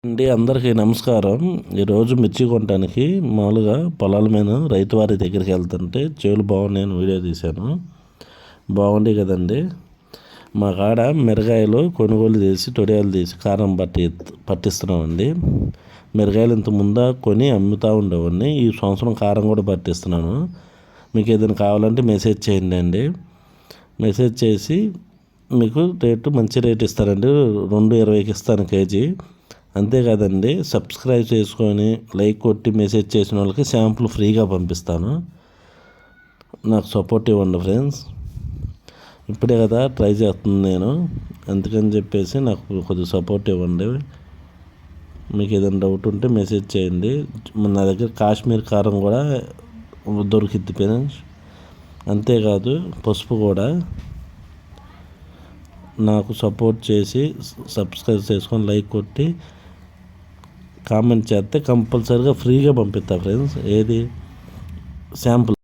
అండి అందరికీ నమస్కారం. ఈరోజు మిర్చి కొనడానికి మామూలుగా పొలాల మీద రైతు వారి దగ్గరికి వెళ్తుంటే చేలు బాగున్నాయని వీడియో తీశాను. బాగుంది కదండి. మా కాడ మిరగాయలు కొనుగోలు చేసి తొడియాలు తీసి కారం పట్టిస్తున్నామండి. మిరగాయలు ఇంత ముందా కొని అమ్ముతూ ఉండేవాడిని. ఈ సంవత్సరం కారం కూడా పట్టిస్తున్నాను. మీకు ఏదైనా కావాలంటే మెసేజ్ చేయండి అండి. మెసేజ్ చేసి మీకు మంచి రేటు ఇస్తారండి. 2.20కి ఇస్తాను కేజీ. అంతేకాదండి, సబ్స్క్రైబ్ చేసుకొని లైక్ కొట్టి మెసేజ్ చేసిన వాళ్ళకి శాంపుల్ ఫ్రీగా పంపిస్తాను. నాకు సపోర్ట్ ఇవ్వండి ఫ్రెండ్స్. ఇప్పుడే కదా ట్రై చేస్తుంది నేను, అందుకని చెప్పేసి నాకు కొద్దిగా సపోర్ట్ ఇవ్వండి. మీకు ఏదైనా డౌట్ ఉంటే మెసేజ్ చేయండి. నా దగ్గర కాశ్మీర్ కారం కూడా దొరికిద్ది ఫ్రెండ్స్. అంతేకాదు పసుపు కూడా. నాకు సపోర్ట్ చేసి సబ్స్క్రైబ్ చేసుకొని లైక్ కొట్టి కామెంట్ చేస్తే కంపల్సరీగా ఫ్రీగా పంపిస్తా ఫ్రెండ్స్. ఏది శాంపుల్